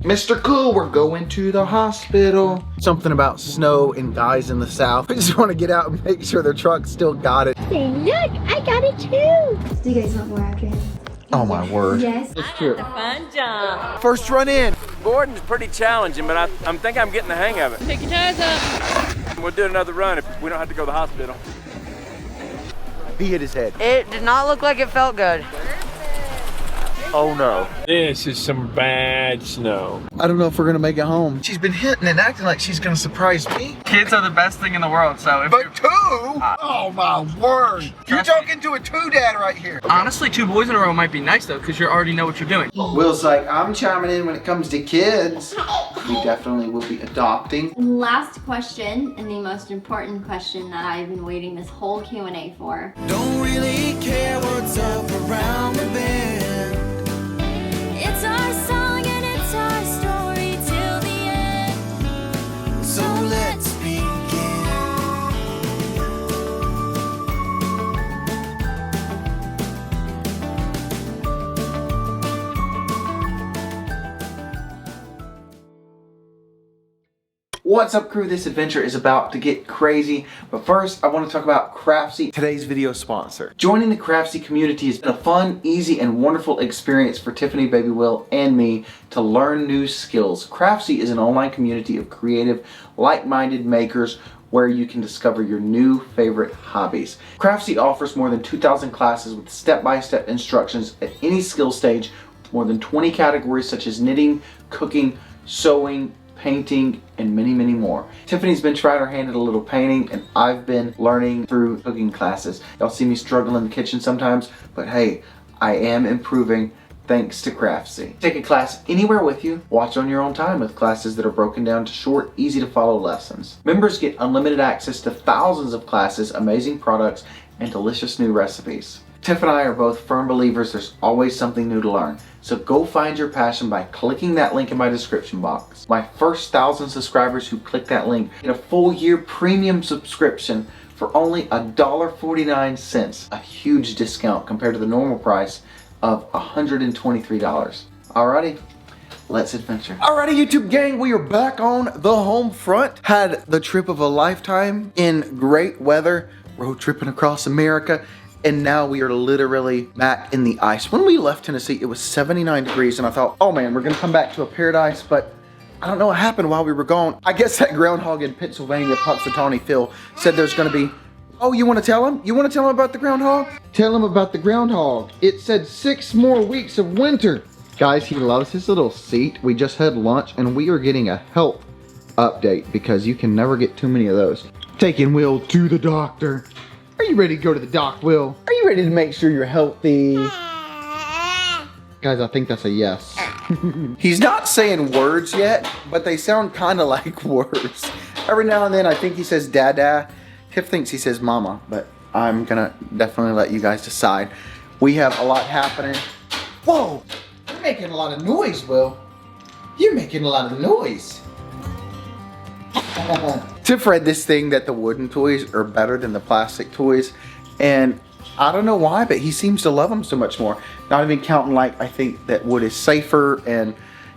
Mr. Cool, we're going to the hospital. Something about snow and guys in the South. I just want to get out and make sure their truck still got it. Say, look, I got it too. Do you guys want more after him? Oh my word. Yes. It's true. The fun jump. First run in. Boarding's pretty challenging, but I think I'm getting the hang of it. Take your tires up. We'll do another run if we don't have to go to the hospital. He hit his head. It did not look like it felt good. Oh no. This is some bad snow. I don't know if we're gonna make it home. She's been hitting and acting like she's gonna surprise me. Kids are the best thing in the world, so if But two? Oh my word. You're talking to a two dad right here. honestly, 2 boys in a row might be nice though, because you already know what you're doing. Will's like, I'm chiming in when it comes to kids. We definitely will be adopting. Last question, and the most important question that I've been waiting this whole Q&A for. Don't really care what's up around the bend. It's our song and it's our story till the end. So let's begin. What's up, crew? This adventure is about to get crazy, but first I want to talk about Craftsy, today's video sponsor. Joining the Craftsy community has been a fun, easy, and wonderful experience for Tiffany, Baby Will, and me to learn new skills. Craftsy is an online community of creative, like-minded makers where you can discover your new favorite hobbies. Craftsy offers more than 2,000 classes with step-by-step instructions at any skill stage, more than 20 categories such as knitting, cooking, sewing, painting, and many, many more. Tiffany's been trying her hand at a little painting, and I've been learning through cooking classes. Y'all see me struggle in the kitchen sometimes, but hey, I am improving thanks to Craftsy. Take a class anywhere with you, watch on your own time with classes that are broken down to short, easy to follow lessons. Members get unlimited access to thousands of classes, amazing products, and delicious new recipes. Tiff and I are both firm believers there's always something new to learn. So go find your passion by clicking that link in my description box. My first 1,000 subscribers who click that link get a full year premium subscription for only $1.49. A huge discount compared to the normal price of $123. Alrighty, let's adventure. Alrighty, YouTube gang, we are back on the home front. Had the trip of a lifetime in great weather, road tripping across America. And now we are literally back in the ice. When we left Tennessee, it was 79 degrees, and I thought, oh man, we're gonna come back to a paradise, but I don't know what happened while we were gone. I guess that groundhog in Pennsylvania, Punxsutawney Phil, said there's gonna be, oh, you wanna tell him? You wanna tell him about the groundhog? Tell him about the groundhog. It said 6 more weeks of winter. Guys, he loves his little seat. We just had lunch, and we are getting a health update because you can never get too many of those. Taking Will to the doctor. Are you ready to go to the doc, Will? Are you ready to make sure you're healthy? Guys, I think that's a yes. He's not saying words yet, but they sound kind of like words. Every now and then I think he says dada. Tiff thinks he says mama, but I'm gonna definitely let you guys decide. We have a lot happening. Whoa, you're making a lot of noise, Will. You're making a lot of noise. Tiff read this thing that the wooden toys are better than the plastic toys, and I don't know why, but he seems to love them so much more. Not even counting, like, I think that wood is safer, and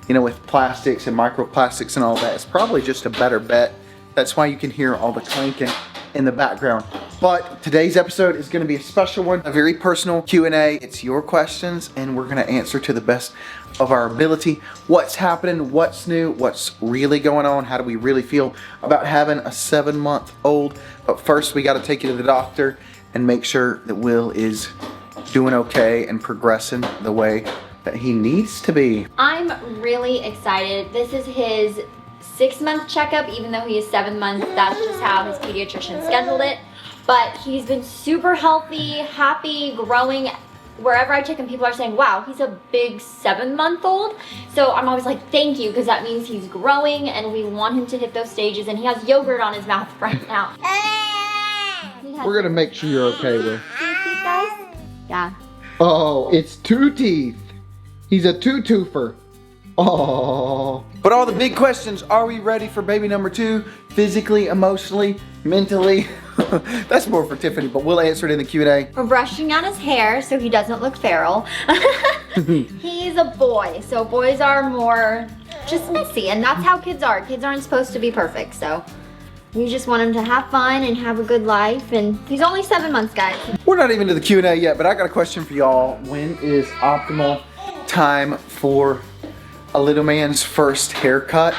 you know, with plastics and microplastics and all that, it's probably just a better bet. That's why you can hear all the clanking in the background. But today's episode is going to be a special one, a very personal Q&A. It's your questions, and we're going to answer to the best of our ability. What's happening? What's new? What's really going on? How do we really feel about having a 7-month-old? But first, we got to take you to the doctor and make sure that Will is doing okay and progressing the way that he needs to be. I'm really excited. This is his 6-month checkup, even though he is 7 months. That's just how his pediatrician scheduled it. But he's been super healthy, happy, growing. Wherever I take him, people are saying, wow, he's a big 7-month-old. So I'm always like, thank you, because that means he's growing and we want him to hit those stages, and he has yogurt on his mouth right now. We're gonna make sure you're okay with. Teeth, guys? Yeah. Oh, it's 2 teeth. He's a 2-toofer. Oh. But all the big questions, are we ready for baby number 2? Physically, emotionally, mentally? That's more for Tiffany, but we'll answer it in the Q&A. We're brushing out his hair so he doesn't look feral. He's a boy, so boys are more just messy, and that's how kids are. Kids aren't supposed to be perfect, so we just want him to have fun and have a good life, and he's only 7 months, guys. We're not even to the Q&A yet, but I got a question for y'all. When is optimal time for a little man's first haircut?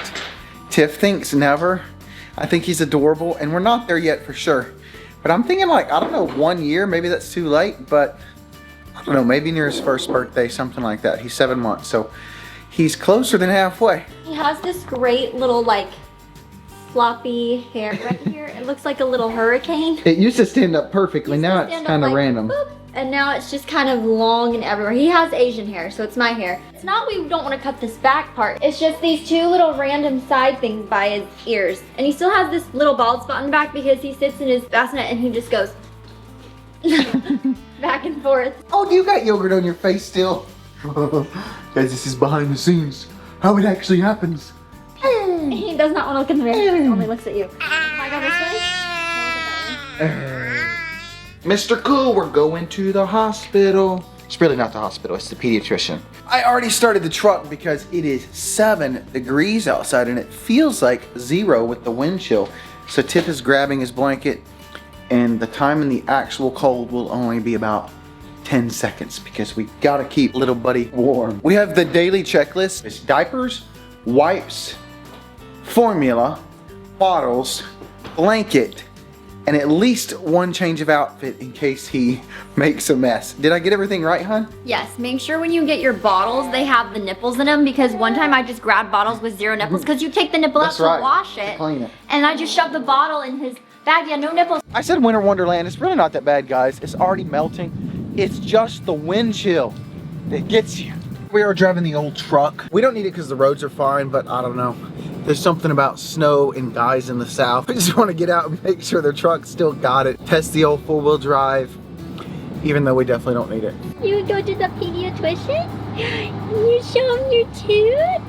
Tiff thinks never. I think he's adorable, and we're not there yet for sure. But I'm thinking like, I don't know, 1 year, maybe that's too late, but I don't know, maybe near his first birthday, something like that. He's 7 months, so he's closer than halfway. He has this great little like floppy hair right here. It looks like a little hurricane. It used to stand up perfectly, now it's kind of random. Boop, and now it's just kind of long and everywhere. He has Asian hair, so it's my hair. It's not we don't want to cut this back part. It's just these two little random side things by his ears. And he still has this little bald spot in the back because he sits in his bassinet and he just goes back and forth. Oh, you got yogurt on your face still. Guys, this is behind the scenes. How it actually happens. He does not want to look in the mirror. He only looks at you. Can I go this way? Mr. Cool, we're going to the hospital. It's really not the hospital, it's the pediatrician. I already started the truck because it is 7 degrees outside and it feels like 0 with the wind chill. So Tiff is grabbing his blanket, and the time in the actual cold will only be about 10 seconds because we gotta keep little buddy warm. We have the daily checklist. It's diapers, wipes, formula, bottles, blanket, and at least 1 change of outfit in case he makes a mess. Did I get everything right, hon? Yes, make sure when you get your bottles, they have the nipples in them, because one time I just grabbed bottles with 0 nipples because you take the nipple out That's to right, wash to it. clean it. And I just shoved the bottle in his bag. Yeah, no nipples. I said Winter Wonderland. It's really not that bad, guys. It's already melting. It's just the wind chill that gets you. We are driving the old truck. We don't need it because the roads are fine, but I don't know. There's something about snow and guys in the South. We just want to get out and make sure their truck still got it. Test the old 4-wheel drive, even though we definitely don't need it. You go to the pediatrician, you show him your tooth,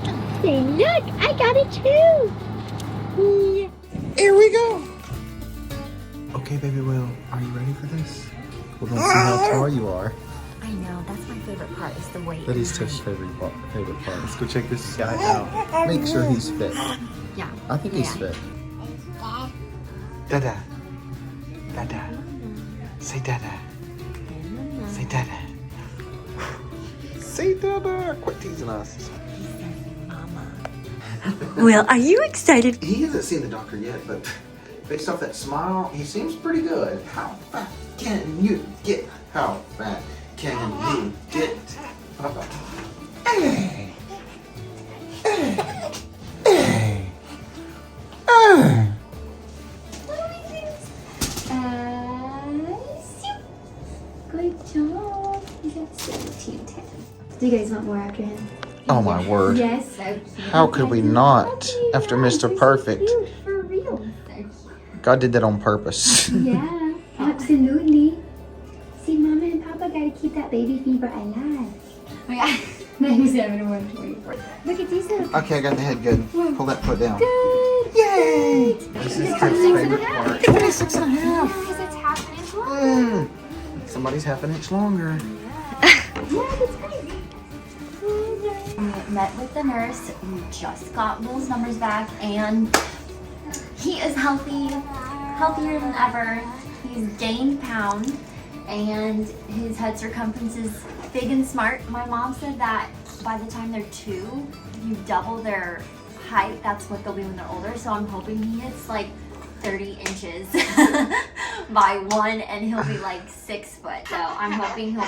say, look, I got a tooth. Here we go. Okay, baby Will, are you ready for this? We're gonna see how tall you are. I know, that's my favorite part, is the weight. That is Tiff's favorite part. Let's go check this guy out. Make sure he's fit. Yeah. I think he's fit. Dada. Dada. Say dada. Say dada. Say dada. Quit teasing us. Well, are you excited? He hasn't seen the doctor yet, but based off that smile, he seems pretty good. How fat can you get? How fat can you get? Hey. Hey. Hey. Hey. Good job. You got 17 10. Do you guys want more after him? Oh my word. Yes. How could we not after Mr. Perfect? For real. God did that on purpose. Yeah, absolutely. See, Mama and Papa gotta keep that baby fever alive. Oh yeah. 97 and 124. Look at these. Okay, I got the head good. Pull that foot down. Good. Yay! This is Tiff's favorite part. 26 and a half. Because it's half an inch longer. Somebody's half an inch longer. Yeah, that's great. We met with the nurse. We just got Will's numbers back, and he is healthy, healthier than ever. He's gained pounds, and his head circumference is big and smart. My mom said that by the time they're 2, you double their height. That's what they'll be when they're older. So I'm hoping he hits like 30 inches by 1, and he'll be like 6 foot. So I'm hoping he'll be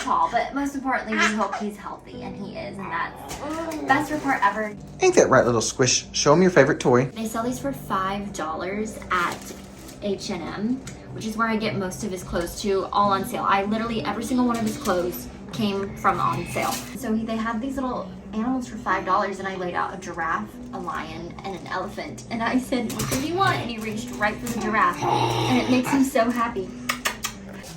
tall, but most importantly, we hope he's healthy, and he is, and that's the best report ever. Ain't that right, little squish? Show him your favorite toy. They sell these for $5 at H&M, which is where I get most of his clothes too, all on sale. I literally, every single one of his clothes came from on sale. So they had these little animals for $5, and I laid out a giraffe, a lion, and an elephant. And I said, what do you want? And he reached right for the giraffe, and it makes him so happy.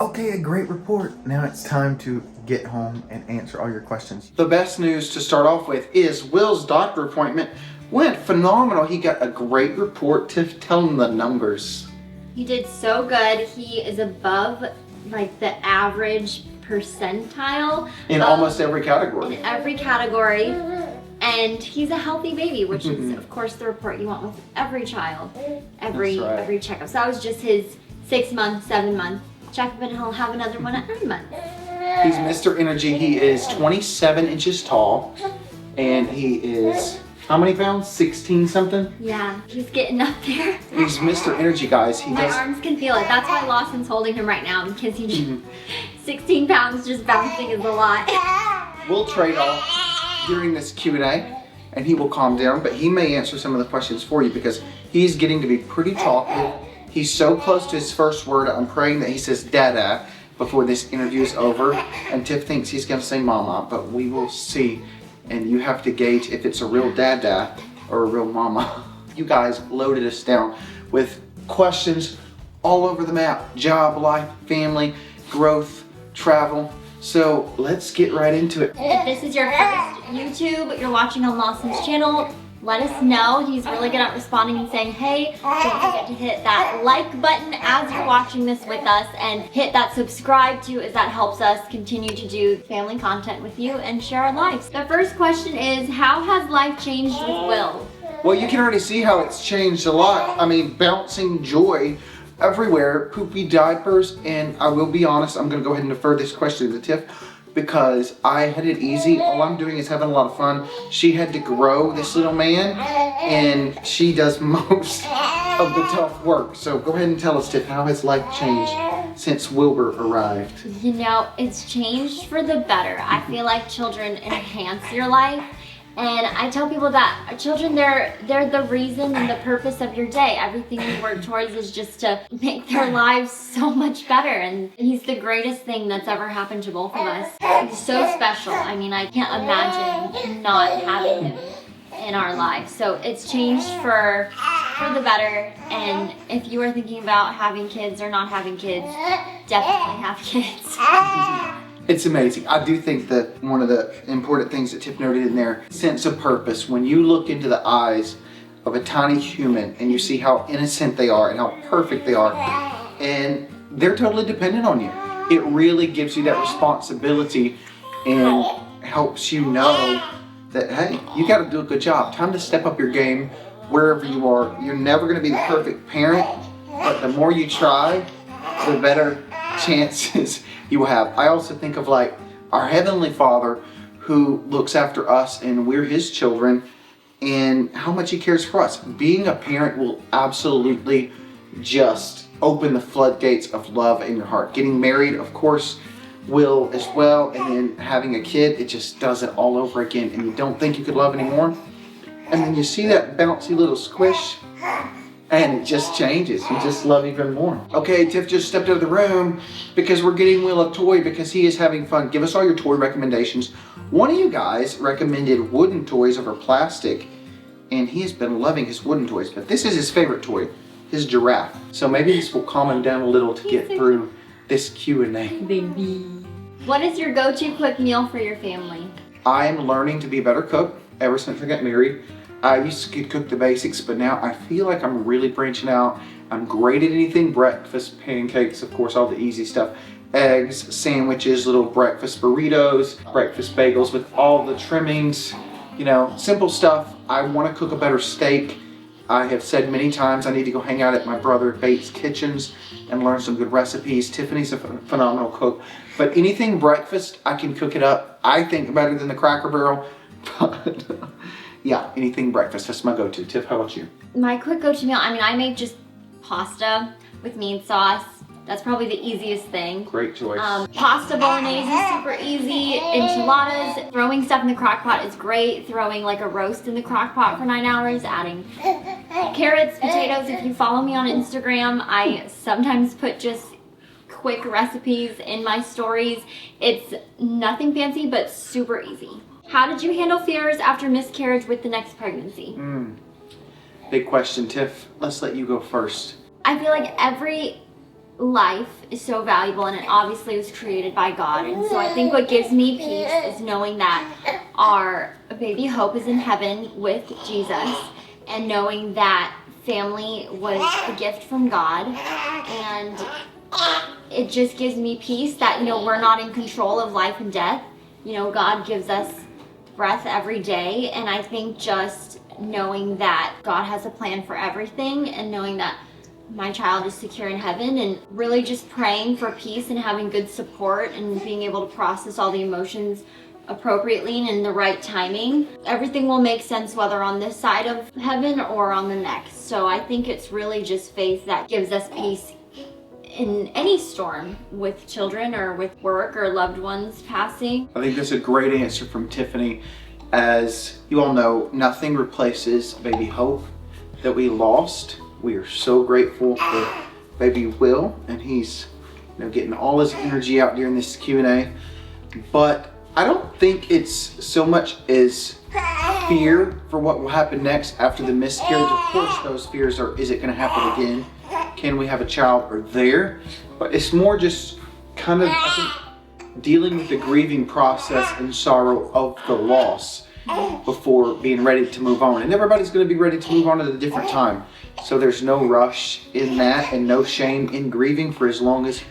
Okay, a great report. Now it's time to get home and answer all your questions. The best news to start off with is Will's doctor appointment went phenomenal. He got a great report. Tiff, tell him the numbers. He did so good. He is above like the average percentile In almost every category. in every category. And he's a healthy baby, which is, of course, the report you want with every child, every checkup. So that was just his 6 month, 7 month checkup, and he'll have another one at 9 months. He's Mr. Energy. He is 27 inches tall, and he is, how many pounds? 16 something? Yeah, he's getting up there. He's Mr. Energy, guys. My arms can feel it. That's why Lawson's holding him right now, because he just, 16 pounds just bouncing is a lot. We'll trade off during this Q&A, and he will calm down, but he may answer some of the questions for you because he's getting to be pretty talkative. He's so close to his first word. I'm praying that he says dada before this interview is over, and Tiff thinks he's gonna say mama, but we will see, and you have to gauge if it's a real dada or a real mama. You guys loaded us down with questions all over the map: job, life, family, growth, travel. So let's get right into it. If this is your first YouTube, you're watching on Lawson's channel, let us know. He's really good at responding and saying, hey, don't forget to hit that like button as you're watching this with us, and hit that subscribe too, as that helps us continue to do family content with you and share our lives. The first question is, how has life changed with Will? Well, you can already see how it's changed a lot. I mean, bouncing joy everywhere, poopy diapers, and I will be honest, I'm gonna go ahead and defer this question to Tiff because I had it easy. All I'm doing is having a lot of fun. She had to grow this little man, and she does most of the tough work. So go ahead and tell us, Tiff, how has life changed since Wilbur arrived? You know, it's changed for the better. I feel like children enhance your life. And I tell people that children, they're the reason and the purpose of your day. Everything you work towards is just to make their lives so much better. And he's the greatest thing that's ever happened to both of us. He's so special. I mean, I can't imagine not having him in our lives. So it's changed for the better. And if you are thinking about having kids or not having kids, definitely have kids. It's amazing. I do think that one of the important things that Tiff noted in there, sense of purpose. When you look into the eyes of a tiny human and you see how innocent they are and how perfect they are, and they're totally dependent on you, it really gives you that responsibility and helps you know that, hey, you got to do a good job. Time to step up your game wherever you are. You're never going to be the perfect parent, but the more you try, the better chances you will have. I also think of like our Heavenly Father who looks after us and we're His children, and how much He cares for us. Being a parent will absolutely just open the floodgates of love in your heart. Getting married, of course, will as well, and then having a kid, it just does it all over again, and you don't think you could love anymore. And then you see that bouncy little squish, and it just changes. You just love even more. Okay, Tiff just stepped out of the room because we're getting Will a toy because he is having fun. Give us all your toy recommendations. One of you guys recommended wooden toys over plastic, and he has been loving his wooden toys, but this is his favorite toy, his giraffe. So maybe this will calm him down a little to get through this Q&A. Baby. What is your go-to quick meal for your family? I am learning to be a better cook ever since I got married. I used to cook the basics, but now I feel like I'm really branching out. I'm great at anything: breakfast, pancakes, of course, all the easy stuff, eggs, sandwiches, little breakfast burritos, breakfast bagels with all the trimmings, you know, simple stuff. I want to cook a better steak. I have said many times I need to go hang out at my brother Bates' kitchens and learn some good recipes. Tiffany's a phenomenal cook, but anything breakfast, I can cook it up. I think better than the Cracker Barrel, but yeah, anything breakfast, that's my go-to. Tiff, how about you? My quick go-to meal, I mean, I make just pasta with meat sauce. That's probably the easiest thing. Great choice. Pasta bolognese is super easy. Enchiladas. Throwing stuff in the crock pot is great. Throwing like a roast in the crock pot for 9 hours. Adding carrots, potatoes. If you follow me on Instagram, I sometimes put just quick recipes in my stories. It's nothing fancy, but super easy. How did you handle fears after miscarriage with the next pregnancy? Big question, Tiff. Let's let you go first. I feel like every life is so valuable, and it obviously was created by God. And so I think what gives me peace is knowing that our baby Hope is in heaven with Jesus, and knowing that family was a gift from God. And it just gives me peace that, you know, we're not in control of life and death. You know, God gives us breath every day. And I think just knowing that God has a plan for everything and knowing that my child is secure in heaven and really just praying for peace and having good support and being able to process all the emotions appropriately and in the right timing, everything will make sense whether on this side of heaven or on the next. So I think it's really just faith that gives us peace in any storm with children or with work or loved ones passing. I think that's a great answer from Tiffany. As you all know, nothing replaces baby Hope that we lost. We are so grateful for baby Will, and he's getting all his energy out during this Q&A. But I don't think it's so much as fear for what will happen next after the miscarriage. Of course, those fears are, is it going to happen again? Can we have a child or there? But it's more just kind of, I think, dealing with the grieving process and sorrow of the loss before being ready to move on. And everybody's going to be ready to move on at a different time. So there's no rush in that and no shame in grieving for as long as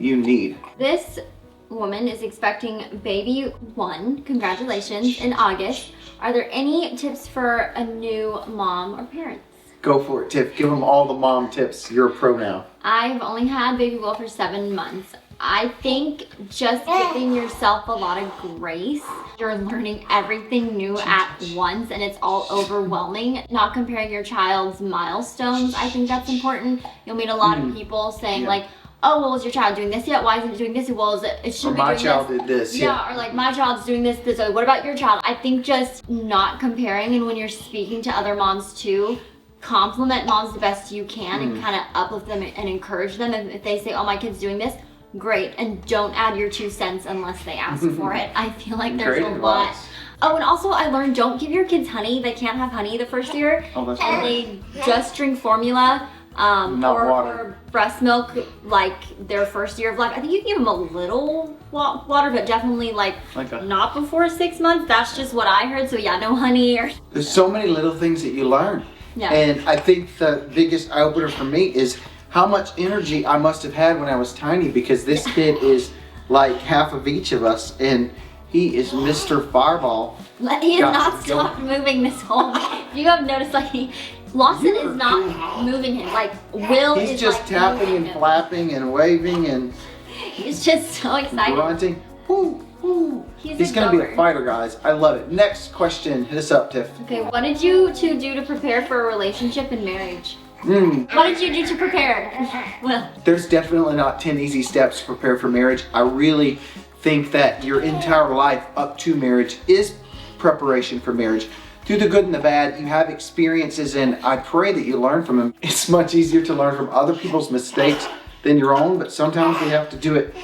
you need. This woman is expecting baby 1, congratulations, in August. Are there any tips for a new mom or parents? Go for it, Tiff. Give them all the mom tips. You're a pro now. I've only had baby Will for 7 months. I think just giving yourself a lot of grace. You're learning everything new at once and it's all overwhelming. Not comparing your child's milestones. I think that's important. You'll meet a lot of people saying like, oh, well, is your child doing this yet? Why isn't it doing this? Well, it should be doing this. My child did this. Yeah, or like my child's doing this. What about your child? I think just not comparing, and when you're speaking to other moms too, compliment moms the best you can and kind of uplift them and encourage them. If they say, oh, my kid's doing this, great. And don't add your 2 cents unless they ask for it. I feel like there's a lot. Oh, and also I learned don't give your kids honey. They can't have honey the first year. Oh, that's and right. They just drink formula. Water. Or breast milk like their first year of life. I think you can give them a little water, but definitely like not before 6 months. That's just what I heard. So yeah, no honey or. There's so many little things that you learn. Yeah. And I think the biggest eye opener for me is how much energy I must have had when I was tiny, because this kid is like half of each of us and he is Mr. Fireball. He has not stopped moving this whole. You have noticed like Lawson is not moving him. Like Will is He's just like tapping and flapping and waving and he's just so excited. grunting. Woo, woo. He's a gonna be a goer. fighter, guys. I love it. Next question. Hit us up, Tiff. Okay, what did you two do to prepare for a relationship and marriage? What did you do to prepare? Well, There's definitely not 10 easy steps to prepare for marriage. I really think that your entire life up to marriage is preparation for marriage. Through the good and the bad, you have experiences, and I pray that you learn from them. It's much easier to learn from other people's mistakes than your own, but sometimes we have to do it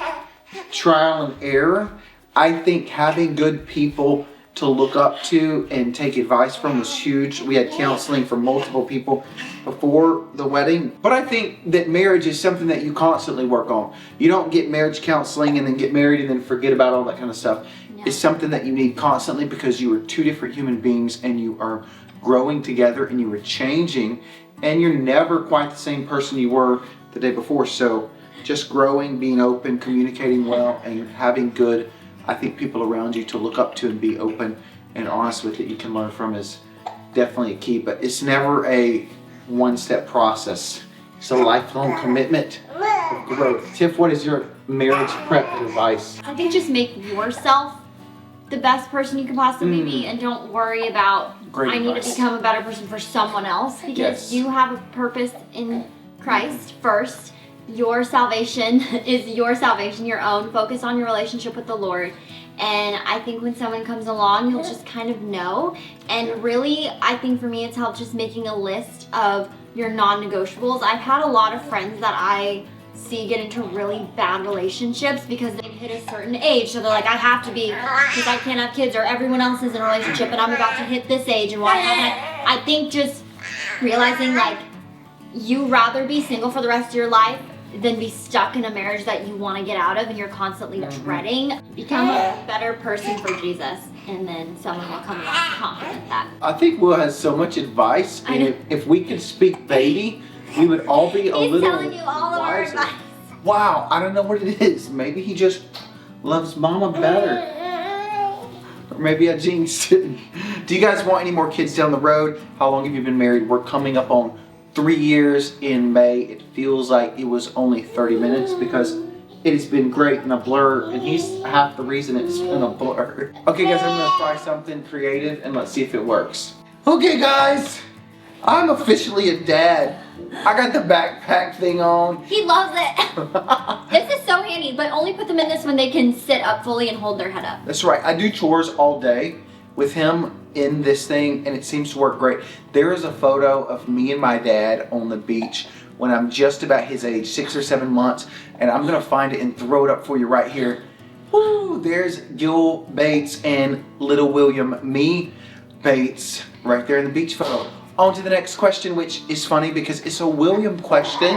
trial and error. I think having good people to look up to and take advice from was huge. We had counseling from multiple people before the wedding. But I think that marriage is something that you constantly work on. You don't get marriage counseling and then get married and then forget about all that kind of stuff. It's something that you need constantly, because you are 2 different human beings and you are growing together and you are changing, and you're never quite the same person you were the day before. So just growing, being open, communicating well, and having good, I think, people around you to look up to and be open and honest with that you can learn from is definitely a key. But it's never a one-step process. It's a lifelong commitment of growth. Tiff, what is your marriage prep advice? I think just make yourself the best person you can possibly be, and don't worry about I need to become a better person for someone else, because you have a purpose in Christ first. Your salvation is your salvation, your own. Focus on your relationship with the Lord. And I think when someone comes along, you'll just kind of know. And really, I think for me, it's helped just making a list of your non-negotiables. I've had a lot of friends that I see get into really bad relationships because they've hit a certain age. So they're like, I have to be, because I can't have kids, or everyone else is in a relationship and I'm about to hit this age, and why haven't I think just realizing like you rather be single for the rest of your life than be stuck in a marriage that you want to get out of and you're constantly dreading. Become a better person for Jesus, and then someone will come along and compliment that. I think Will has so much advice, and if we could speak baby, we would all be a little He's telling you all of our wiser. advice. Wow, I don't know what it is. Maybe he just loves mama better. Or maybe I jinxed it. Do you guys want any more kids down the road? How long have you been married? We're coming up on 3 years in May. It feels like it was only 30 minutes because it has been great in a blur, and he's half the reason it's been a blur. Okay guys, I'm gonna try something creative and let's see if it works. Okay guys, I'm officially a dad. I got the backpack thing on. He loves it. This is so handy, but only put them in this when they can sit up fully and hold their head up. That's right, I do chores all day with him in this thing and it seems to work great. There is a photo of me and my dad on the beach when I'm just about his age, 6 or 7 months, and I'm gonna find it and throw it up for you right here. Woo! There's Gil Bates and little William, me, Bates, right there in the beach photo. On to the next question, which is funny because it's a William question.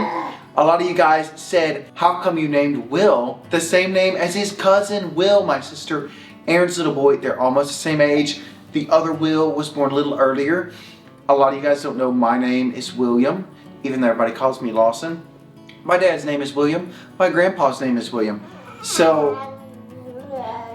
A lot of you guys said, how come you named Will the same name as his cousin Will, my sister Aaron's little boy? They're almost the same age. The other Will was born a little earlier. A lot of you guys don't know my name is William, even though everybody calls me Lawson. My dad's name is William. My grandpa's name is William. So,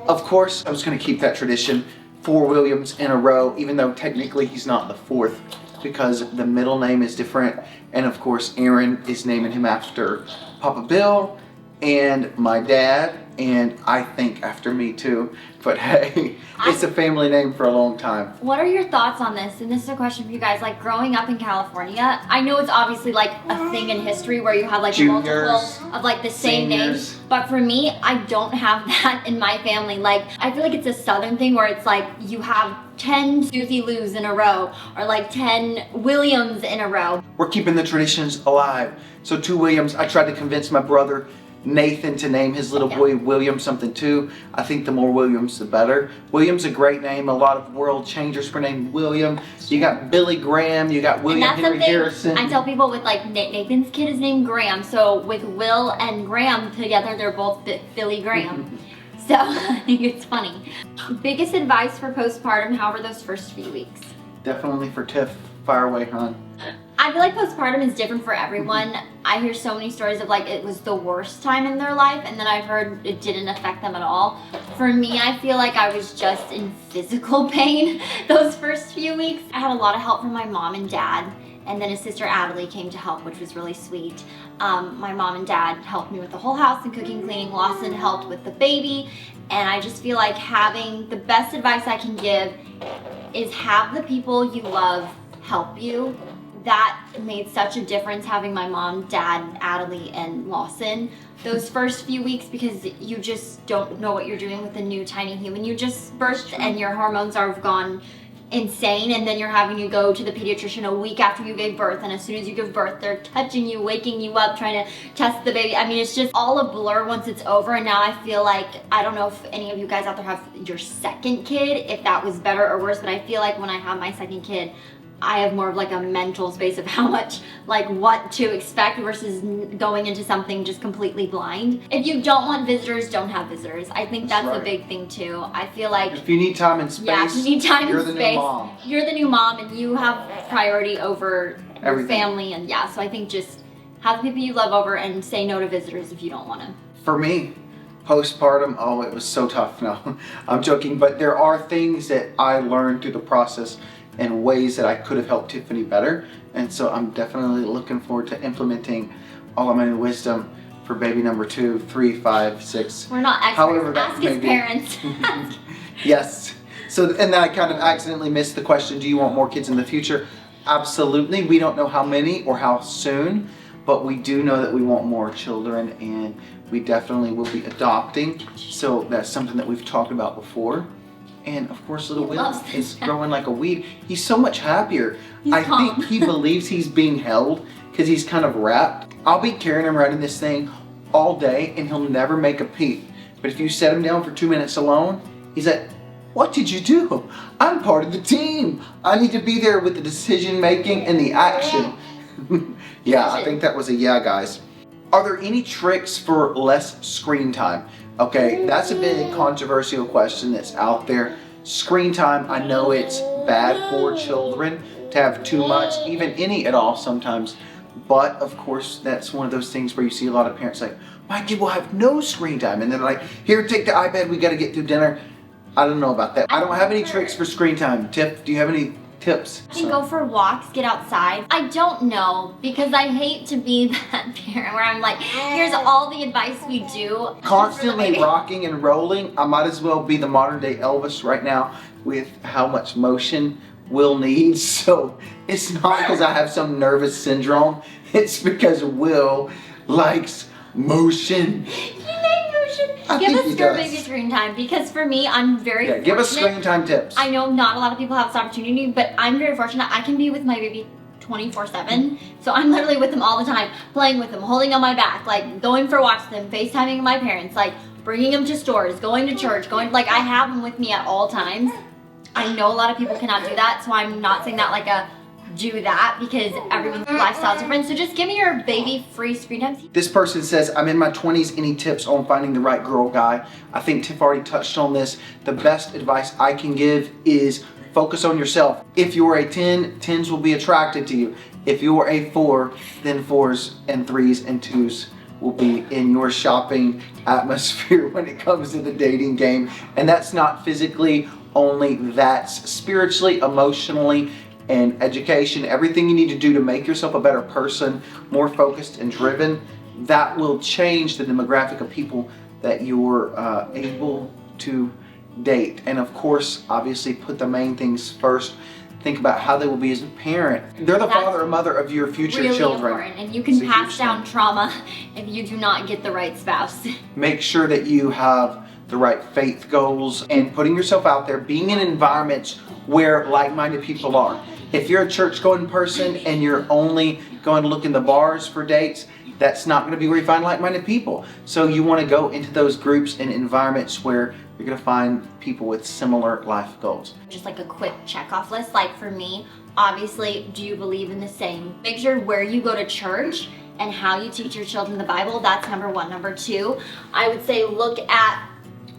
of course, I was going to keep that tradition. 4 Williams in a row, even though technically he's not the 4th because the middle name is different. And of course, Aaron is naming him after Papa Bill and my dad, and I think after me too. But hey, it's a family name for a long time. What are your thoughts on this? And this is a question for you guys. Like growing up in California, I know it's obviously like a thing in history where you have like Juniors, multiple of like the same seniors. names. But for me, I don't have that in my family. Like I feel like it's a Southern thing where it's like you have 10 Susie Lou's in a row or like 10 Williams in a row. We're keeping the traditions alive. So 2 Williams, I tried to convince my brother Nathan to name his little boy William something too. I think the more Williams the better. William's a great name. A lot of world changers were named William. You got Billy Graham, you got William Henry Harrison. I tell people with like Nathan's kid is named Graham, so with Will and Graham together they're both Billy Graham. So I think it's funny. Biggest advice for postpartum, how were those first few weeks? Definitely for Tiff. Fire away, hon. I feel like postpartum is different for everyone. I hear so many stories of like it was the worst time in their life, and then I've heard it didn't affect them at all. For me, I feel like I was just in physical pain those first few weeks. I had a lot of help from my mom and dad, and then his sister Adelie came to help, which was really sweet. My mom and dad helped me with the whole house and cooking, cleaning. Lawson helped with the baby, and I just feel like having the best advice I can give is have the people you love help you. That made such a difference having my mom, dad, Adelie, and Lawson those first few weeks, because you just don't know what you're doing with a new tiny human. You just birthed and your hormones are gone insane, and then you're having to go to the pediatrician a week after you gave birth, and as soon as you give birth they're touching you, waking you up, trying to test the baby. I mean, it's just all a blur once it's over. And now I feel like, I don't know if any of you guys out there have your second kid, if that was better or worse, but I feel like when I have my second kid, I have more of like a mental space of how much, like what to expect versus going into something just completely blind. If you don't want visitors, don't have visitors. I think that's a big thing too. I feel like if you need time and space, yeah, if you need time you're and the space, new mom. You're the new mom and you have priority over your Everything. family. And yeah, so I think just have the people you love over and say no to visitors if you don't want to. For me, postpartum, oh, it was so tough. No, I'm joking, but there are things that I learned through the process and ways that I could have helped Tiffany better. And so I'm definitely looking forward to implementing all of my new wisdom for baby number 2, 3, 5, 6. We're not however experts. that Ask may his be. parents. Yes. So, and then I kind of accidentally missed the question, do you want more kids in the future? Absolutely. We don't know how many or how soon, but we do know that we want more children, and we definitely will be adopting. So that's something that we've talked about before. And of course, little Will is growing like a weed. He's so much happier. I think he believes he's being held because he's kind of wrapped. I'll be carrying him around in this thing all day and he'll never make a peep. But if you set him down for 2 minutes alone, he's like, what did you do? I'm part of the team. I need to be there with the decision making and the action. Yeah, I think that was a yeah, guys. Are there any tricks for less screen time? Okay, that's a big controversial question that's out there. Screen time, I know it's bad for children to have too much, even any at all sometimes. But of course, that's one of those things where you see a lot of parents like, my kid will have no screen time. And they're like, here, take the iPad, we gotta get through dinner. I don't know about that. I don't have any tricks for screen time. Tiff, do you have any tips? You can go for walks, get outside. I don't know, because I hate to be that parent where I'm like, here's all the advice we do. Constantly rocking and rolling. I might as well be the modern day Elvis right now with how much motion Will needs. So it's not because I have some nervous syndrome. It's because Will likes motion. Give us your baby screen time, because for me, I'm very fortunate. Give us screen time tips. I know not a lot of people have this opportunity, but I'm very fortunate. I can be with my baby 24/7. So I'm literally with them all the time, playing with them, holding on my back, like going for walks with them, FaceTiming my parents, like bringing them to stores, going to church, like I have them with me at all times. I know a lot of people cannot do that, so I'm not saying that like a do that, because everyone's lifestyle is different. So just give me your baby free screen time. This person says, I'm in my 20s. Any tips on finding the right girl guy? I think Tiff already touched on this. The best advice I can give is focus on yourself. If you're a 10, 10s will be attracted to you. If you're a 4, then 4s and 3s and 2s will be in your shopping atmosphere when it comes to the dating game. And that's not physically only, that's spiritually, emotionally, and education. Everything you need to do to make yourself a better person, more focused and driven, that will change the demographic of people that you're able to date. And of course, obviously, put the main things first. Think about how they will be as a parent. They're the father or mother of your future really children. Important. And you can pass down trauma if you do not get the right spouse. Make sure that you have the right faith goals and putting yourself out there, being in environments where like-minded people are. If you're a church-going person and you're only going to look in the bars for dates, that's not going to be where you find like-minded people. So you want to go into those groups and environments where you're going to find people with similar life goals. Just like a quick check-off list. Like for me, obviously, do you believe in the same? Make sure where you go to church and how you teach your children the Bible. That's number one. Number two, I would say look at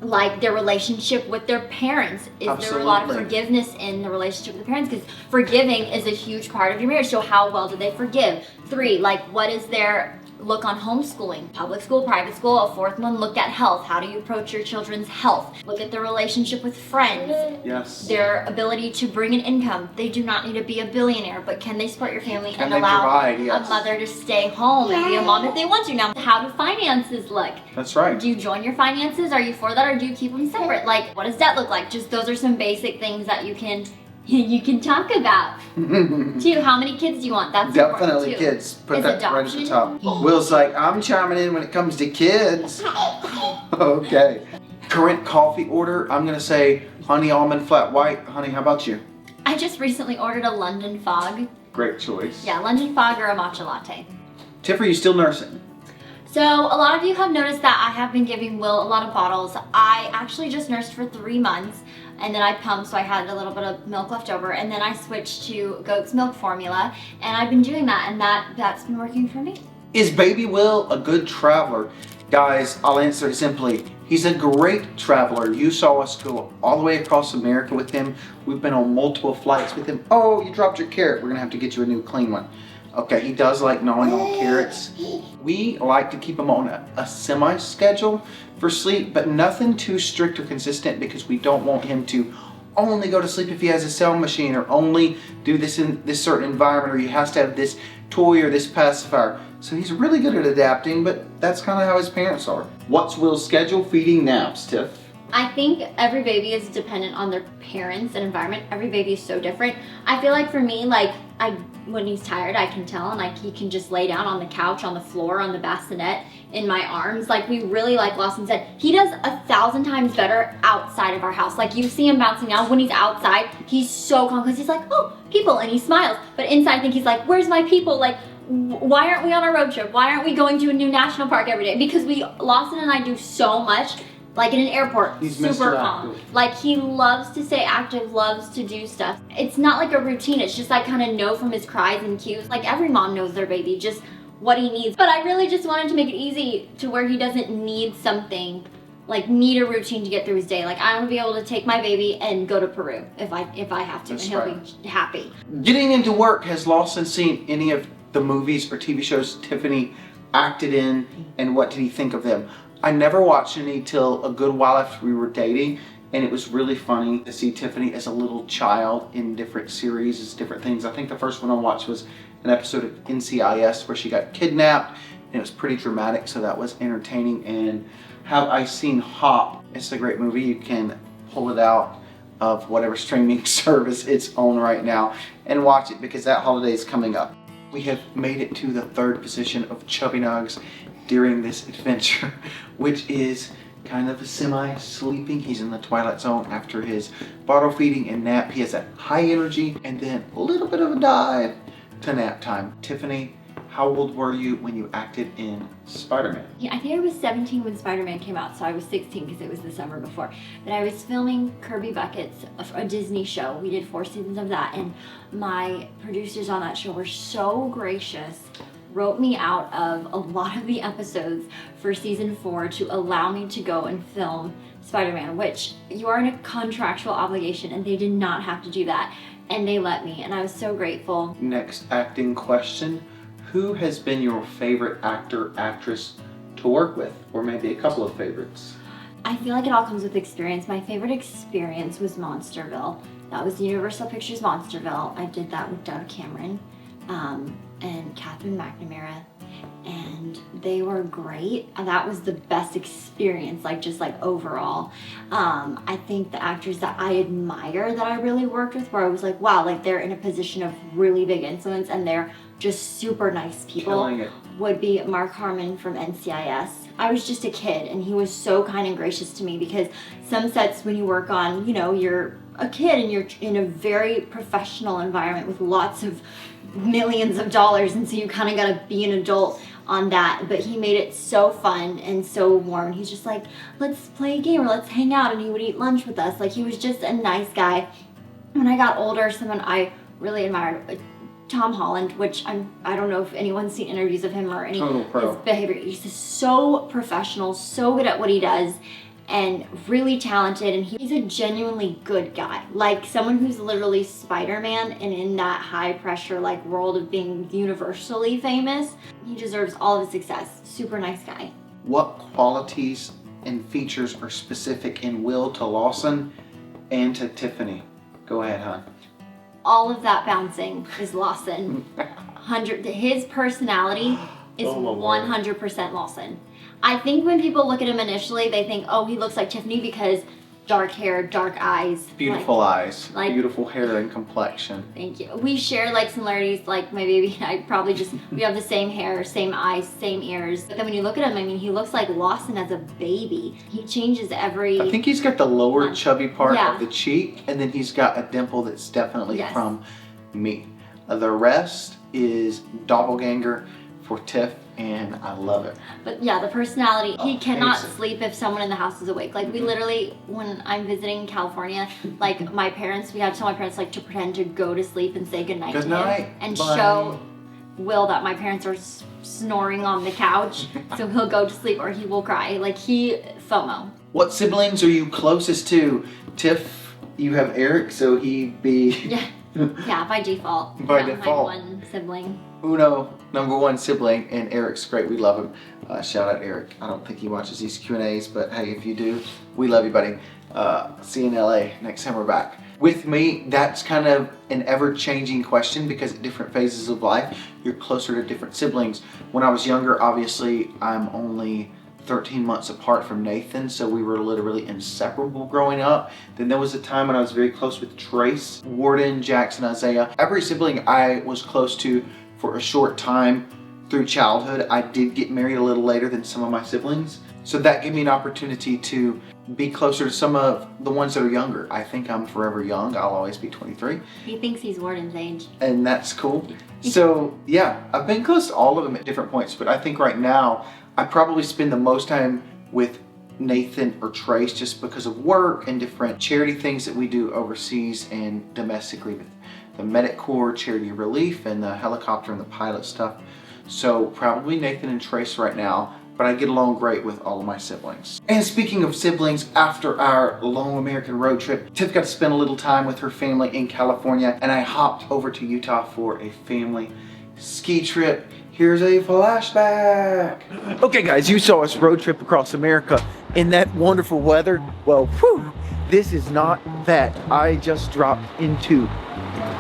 like their relationship with their parents. Is there a lot of forgiveness in the relationship with the parents? Because forgiving is a huge part of your marriage. So how well do they forgive? 3, like what is their look on homeschooling? Public school, private school. A 4th one, look at health. How do you approach your children's health? Look at their relationship with friends. Yes. Their ability to bring an income. They do not need to be a billionaire, but can they support your family Can and they allow provide? Yes. a mother to stay home and be a mom if they want to? Now, how do finances look? That's right. Do you join your finances? Are you for that, or do you keep them separate? Like, what does debt look like? Just those are some basic things that you can talk about. 2, how many kids do you want? That's definitely important too. Kids. Put that right at the adoption? top. Will's like, I'm chiming in when it comes to kids. Okay. Current coffee order, I'm gonna say honey almond flat white. Honey, how about you? I just recently ordered a London Fog. Great choice. Yeah, London Fog or a matcha latte. Tiff, are you still nursing? So a lot of you have noticed that I have been giving Will a lot of bottles. I actually just nursed for 3 months, and then I pumped, so I had a little bit of milk left over, and then I switched to goat's milk formula, and I've been doing that, and that's been working for me. Is baby Will a good traveler? Guys, I'll answer it simply. He's a great traveler. You saw us go all the way across America with him. We've been on multiple flights with him. Oh, you dropped your carrot. We're gonna have to get you a new clean one. Okay, he does like gnawing on carrots. We like to keep him on a semi-schedule for sleep, but nothing too strict or consistent, because we don't want him to only go to sleep if he has a sound machine, or only do this in this certain environment, or he has to have this toy or this pacifier. So he's really good at adapting, but that's kind of how his parents are. What's Will's schedule? Feeding, naps, Tiff? I think every baby is dependent on their parents and environment. Every baby is so different. I feel like for me, like when he's tired, I can tell, and like he can just lay down on the couch, on the floor, on the bassinet, in my arms. Like we really, like Lawson said, he does 1,000 times better outside of our house. Like you see him bouncing out when he's outside. He's so calm because he's like, oh, people, and he smiles. But inside, I think he's like, where's my people? Like, why aren't we on a road trip? Why aren't we going to a new national park every day? Because Lawson and I do so much. Like in an airport, he's super calm. Like he loves to stay active, loves to do stuff. It's not like a routine, it's just I kind of know from his cries and cues. Like every mom knows their baby, just what he needs. But I really just wanted to make it easy to where he doesn't need something, like need a routine to get through his day. Like I want to be able to take my baby and go to Peru if I have to, and he'll be happy. Getting into work, has Lawson seen any of the movies or TV shows Tiffany acted in, and what did he think of them? I never watched any till a good while after we were dating, and it was really funny to see Tiffany as a little child in different series, different things. I think the first one I watched was an episode of NCIS where she got kidnapped, and it was pretty dramatic, so that was entertaining. And Have I Seen Hop? It's a great movie. You can pull it out of whatever streaming service it's on right now and watch it, because that holiday is coming up. We have made it to the third position of Chubby Nugs during this adventure, which is kind of a semi-sleeping. He's in the twilight zone after his bottle feeding and nap. He has that high energy and then a little bit of a dive to nap time. Tiffany, how old were you when you acted in Spider-Man? Yeah, I think I was 17 when Spider-Man came out, so I was 16 because it was the summer before. But I was filming Kirby Buckets, a Disney show. We did 4 seasons of that, and my producers on that show were so gracious, wrote me out of a lot of the episodes for season 4 to allow me to go and film Spider-Man, which you are in a contractual obligation, and they did not have to do that, and they let me, and I was so grateful. Next acting question. Who has been your favorite actor, actress to work with? Or maybe a couple of favorites? I feel like it all comes with experience. My favorite experience was Monsterville. That was Universal Pictures Monsterville. I did that with Doug Cameron and Catherine McNamara, and they were great. And that was the best experience, just overall. I think the actors that I admire that I really worked with, where I was like, wow, they're in a position of really big influence and they're just super nice people, Killing it. would be Mark Harmon from NCIS. I was just a kid and he was so kind and gracious to me, because some sets when you work on, you're a kid and you're in a very professional environment with lots of millions of dollars, and so you kind of got to be an adult on that. But he made it so fun and so warm. He's just like, let's play a game or let's hang out, and he would eat lunch with us. He was just a nice guy. When I got older, someone I really admired, Tom Holland, which I don't know if anyone's seen interviews of him or any Total pro. his behavior. He's just so professional, so good at what he does, and really talented, and he's a genuinely good guy. Someone who's literally Spider-Man and in that high pressure world of being universally famous. He deserves all of his success. Super nice guy. What qualities and features are specific in Will to Lawson and to Tiffany? Go ahead, hon. All of that bouncing is Lawson. His personality is 100% Lawson. I think when people look at him initially, they think, oh, he looks like Tiffany because dark hair, dark eyes. Beautiful eyes, beautiful hair and complexion. Thank you. We share similarities, my baby and I we have the same hair, same eyes, same ears. But then when you look at him, he looks like Lawson as a baby. He changes every... I think he's got the lower chubby part Yeah. of the cheek, and then he's got a dimple that's definitely Yes. from me. The rest is doppelganger for Tiff, and I love it. But yeah, the personality, he cannot amazing. sleep if someone in the house is awake. We literally, when I'm visiting California, my parents, we had to tell my parents to pretend to go to sleep and say goodnight Good to night. him. And Bye. show Will that my parents are snoring on the couch, so he'll go to sleep or he will cry. He FOMO. What siblings are you closest to? Tiff, you have Eric, so he'd be Yeah, by default. By Yeah, default. My one sibling. Uno, number one sibling, and Eric's great. We love him. Shout out Eric. I don't think he watches these Q&As, but hey, if you do, we love you, buddy. See you in LA next time we're back. With me, that's kind of an ever-changing question, because at different phases of life, you're closer to different siblings. When I was younger, obviously, I'm only 13 months apart from Nathan, so we were literally inseparable growing up. Then there was a time when I was very close with Trace, Warden, Jackson, Isaiah. Every sibling I was close to for a short time through childhood. I did get married a little later than some of my siblings, so that gave me an opportunity to be closer to some of the ones that are younger. I think I'm forever young. I'll always be 23. He thinks he's Warden's age. And that's cool. So yeah, I've been close to all of them at different points, but I think right now I probably spend the most time with Nathan or Trace, just because of work and different charity things that we do overseas and domestically with the Medic Corps, Charity Relief, and the helicopter and the pilot stuff. So probably Nathan and Trace right now, but I get along great with all of my siblings. And speaking of siblings, after our long American road trip, Tiff got to spend a little time with her family in California, and I hopped over to Utah for a family ski trip. Here's a flashback. Okay guys, you saw us road trip across America in that wonderful weather. Well, whew, This is not that. I just dropped into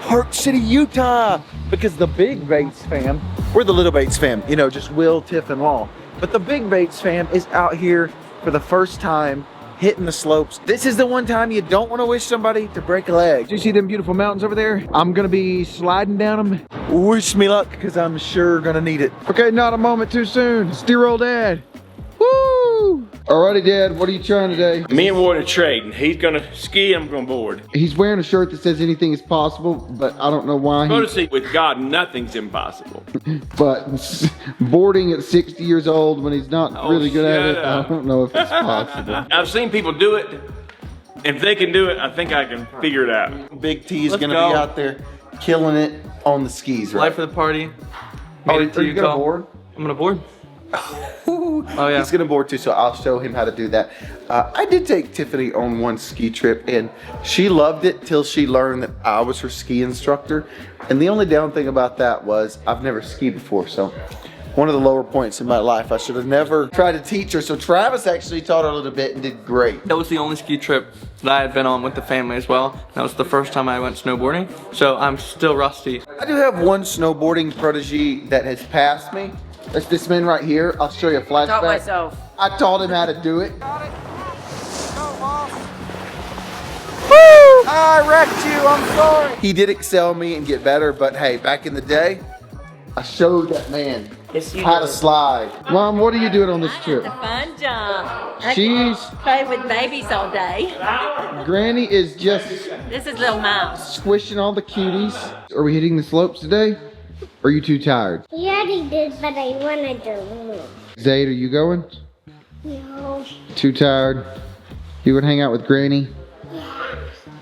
Park City, Utah, because the big Bates fam, we're the little Bates fam, you know, just Will, Tiff, and Law. But the big Bates fam is out here for the first time hitting the slopes. This is the one time you don't want to wish somebody to break a leg. Do you see them beautiful mountains over there? I'm gonna be sliding down them. Wish me luck, because I'm sure gonna need it. Okay, not a moment too soon. Steer old dad. Woo! Alrighty, Dad, what are you trying today? Me and Ward are trading. He's gonna ski, I'm gonna board. He's wearing a shirt that says anything is possible, but I don't know why. Go to see, with God, nothing's impossible. But boarding at 60 years old when he's not really good at it, I don't know if it's possible. I've seen people do it. If they can do it, I think I can figure it out. Big T is gonna be out there killing it on the skis, right? Life of the party. Are you gonna board? I'm gonna board. Oh yeah. He's gonna board too, so I'll show him how to do that. I did take Tiffany on one ski trip, and she loved it till she learned that I was her ski instructor. And the only down thing about that was I've never skied before, so one of the lower points in my life. I should have never tried to teach her. So Travis actually taught her a little bit and did great. That was the only ski trip that I had been on with the family as well. That was the first time I went snowboarding, so I'm still rusty. I do have one snowboarding protege that has passed me. That's this man right here. I'll show you a flashback. Taught myself. I taught him how to do it. I wrecked you, I'm sorry. He did excel me and get better, but hey, back in the day, I showed that man how to slide. Mom, what are you doing on this trip? The fun job. She's Play with babies all day. Granny is just This is little mouse. squishing all the cuties. Are we hitting the slopes today? Or are you too tired? He already did, but I wanted to move. Zayd, are you going? No. Too tired? You would hang out with Granny? Yeah.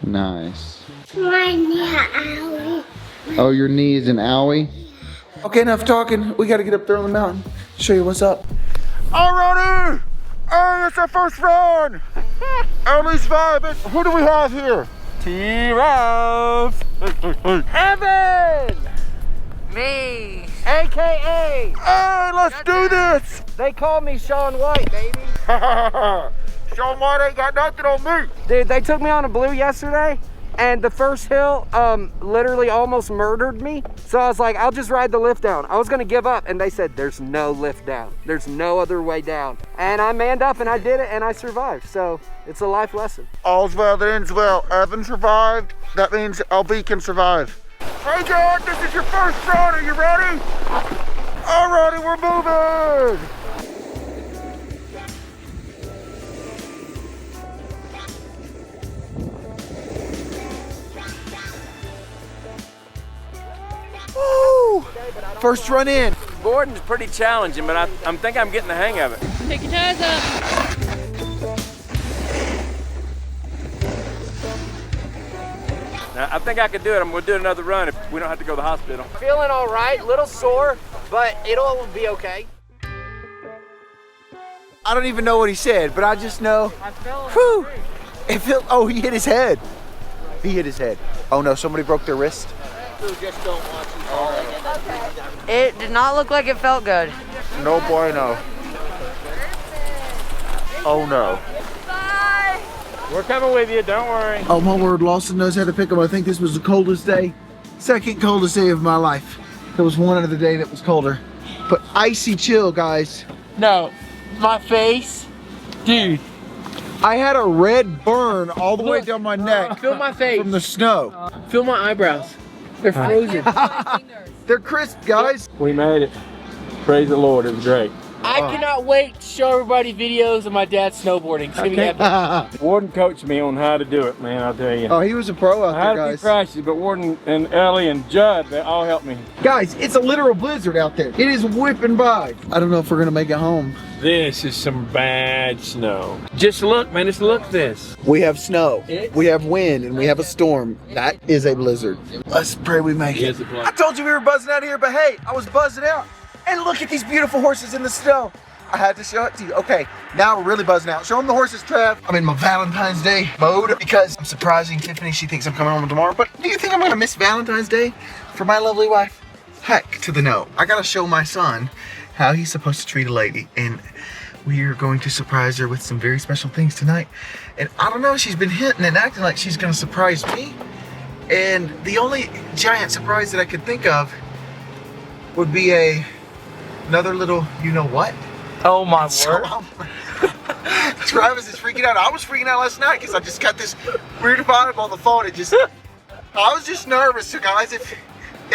Nice. My knee, owie. Oh, your knee is an owie? Okay, enough talking. We gotta get up there on the mountain. Show you what's up. Alrighty! Hey, it's our first run! Ellie's vibe. Who do we have here? T-Rose. Evan. Me. AKA. Hey, let's do this! They call me Sean White, baby. Sean White ain't got nothing on me. Dude, they took me on a blue yesterday, and the first hill literally almost murdered me. So I was like, I'll just ride the lift down. I was gonna give up, and they said, there's no lift down. There's no other way down. And I manned up and I did it and I survived. So it's a life lesson. All's well that ends well. Evan survived. That means LB can survive. Hey John, this is your first run. Are you ready? Alrighty, we're moving. Woo! First run in. Boarding's pretty challenging, but I think I'm getting the hang of it. Take your toes up. Now, I think I can do it. I'm gonna do another run if we don't have to go to the hospital. Feeling all right, little sore, but it'll be okay. I don't even know what he said, but I just know. Whew! It felt. Oh, he hit his head. He hit his head. Oh no! Somebody broke their wrist. It did not look like it felt good. No bueno. Oh no. We're coming with you, don't worry. Oh my word, Lawson knows how to pick them. I think this was the coldest day. Second coldest day of my life. There was one other day that was colder. But icy chill, guys. No, my face, dude. I had a red burn all the way down my neck Feel my face. from the snow. Feel my eyebrows. They're frozen. They're crisp, guys. We made it. Praise the Lord, it was great. I cannot wait to show everybody videos of my dad snowboarding. It's gonna be epic. Warden coached me on how to do it, man, I'll tell you. Oh, he was a pro out I had there, a few guys. crashes, but Warden and Ellie and Judd, they all helped me. Guys, it's a literal blizzard out there. It is whipping by. I don't know if we're gonna make it home. This is some bad snow. Just look, man, just look at this. We have snow, we have wind, and we have a storm. That is a blizzard. Let's pray we make it. I told you we were buzzing out here, but hey, I was buzzing out. And look at these beautiful horses in the snow. I had to show it to you. Okay, now we're really buzzing out. Show them the horses, Trav. I'm in my Valentine's Day mode because I'm surprising Tiffany. She thinks I'm coming home tomorrow. But do you think I'm gonna miss Valentine's Day for my lovely wife? Heck to the no. I gotta show my son how he's supposed to treat a lady. And we are going to surprise her with some very special things tonight. And I don't know, she's been hinting and acting like she's gonna surprise me. And the only giant surprise that I could think of would be another little, you know what? Oh my So, Travis is freaking out. I was freaking out last night because I just got this weird vibe on the phone. I was just nervous. So guys, if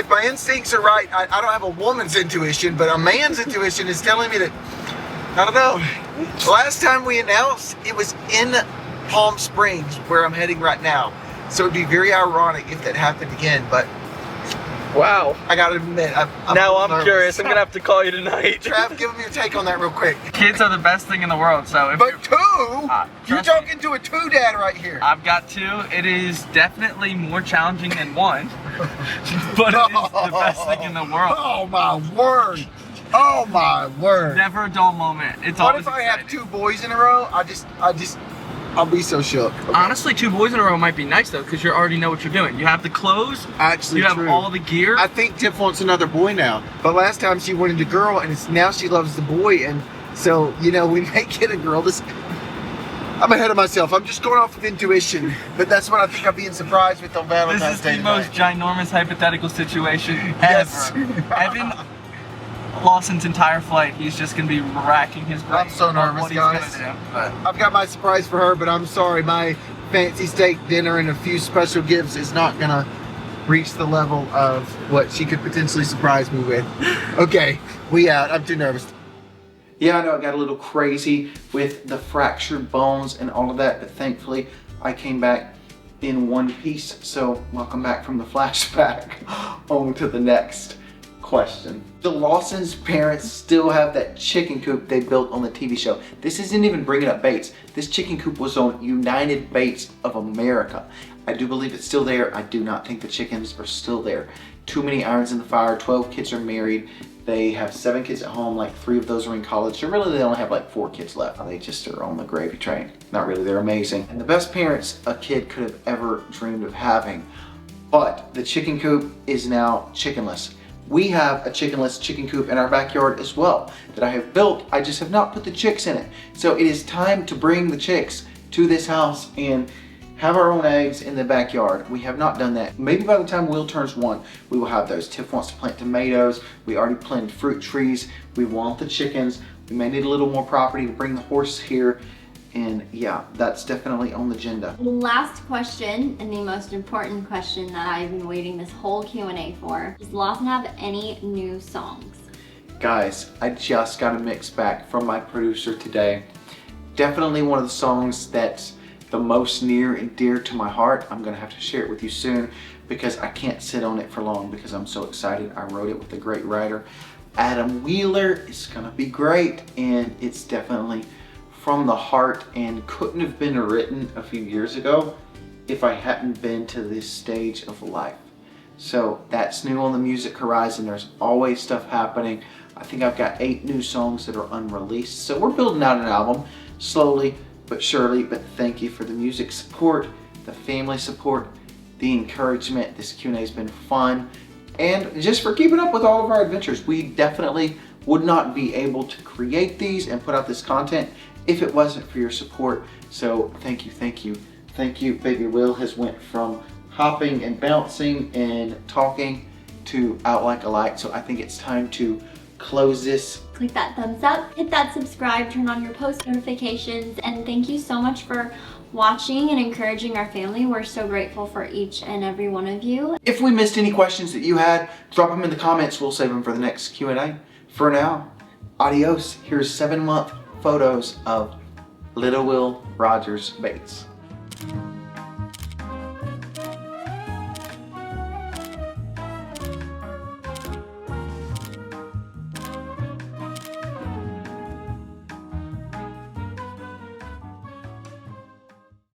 my instincts are right, I don't have a woman's intuition, but a man's intuition is telling me that, I don't know. Last time we announced, it was in Palm Springs, where I'm heading right now. So it'd be very ironic if that happened again, but Wow. I gotta admit, I'm I'm curious. I'm gonna have to call you tonight. Trav, give me your take on that real quick. Kids are the best thing in the world, so if But two? You're trust talking to a two dad right here. I've got 2. It is definitely more challenging than 1, but it is the best thing in the world. Oh my word. Oh my word. Never a dull moment. It's What always if I exciting. have 2 boys in a row? I'll be so shook. Okay. Honestly, 2 boys in a row might be nice though, because you already know what you're doing. You have the clothes, Actually, you have true. all the gear. I think Tiff wants another boy now. But last time she wanted a girl, and now she loves the boy, and so, you know, we may get a girl. I'm ahead of myself. I'm just going off of intuition. But that's what I think I'm being surprised with on Valentine's This is Day the most tonight. ginormous hypothetical situation Yes. ever. Evan, Lawson's entire flight, he's just gonna be racking his brain. I'm so on nervous, what he's guys. gonna do, but I've got my surprise for her, but I'm sorry, my fancy steak dinner and a few special gifts is not gonna reach the level of what she could potentially surprise me with. Okay, we out. I'm too nervous. Yeah, I know I got a little crazy with the fractured bones and all of that, but thankfully I came back in one piece. So welcome back from the flashback on to the next question. The Lawson's parents still have that chicken coop they built on the TV show. This isn't even bringing up Bates. This chicken coop was on United Baits of America. I do believe it's still there. I do not think the chickens are still there. Too many irons in the fire. 12 kids are married. They have 7 kids at home, like 3 of those are in college. So really they only have like 4 kids left. They just are on the gravy train. Not really, they're amazing. And the best parents a kid could have ever dreamed of having. But the chicken coop is now chickenless. We have a chickenless chicken coop in our backyard as well that I have built. I just have not put the chicks in it. So it is time to bring the chicks to this house and have our own eggs in the backyard. We have not done that. Maybe by the time Will turns 1, we will have those. Tiff wants to plant tomatoes. We already planted fruit trees. We want the chickens. We may need a little more property to bring the horse here. And yeah, that's definitely on the agenda. Last question, and the most important question that I've been waiting this whole Q&A for. Does Lawson have any new songs? Guys, I just got a mix back from my producer today. Definitely one of the songs that's the most near and dear to my heart. I'm gonna have to share it with you soon because I can't sit on it for long because I'm so excited. I wrote it with a great writer, Adam Wheeler. It's gonna be great, and it's definitely from the heart and couldn't have been written a few years ago if I hadn't been to this stage of life. So that's new on the music horizon. There's always stuff happening. I think I've got 8 new songs that are unreleased. So we're building out an album slowly but surely. But thank you for the music support, the family support, the encouragement. This Q&A has been fun. And just for keeping up with all of our adventures. We definitely would not be able to create these and put out this content if it wasn't for your support. So thank you, thank you, thank you. Baby Will has went from hopping and bouncing and talking to out like a light. So I think it's time to close this. Click that thumbs up, hit that subscribe, turn on your post notifications, and thank you so much for watching and encouraging our family. We're so grateful for each and every one of you. If we missed any questions that you had, drop them in the comments. We'll save them for the next Q&A. For now, adios. Here's 7-month photos of Little Will Rogers Bates.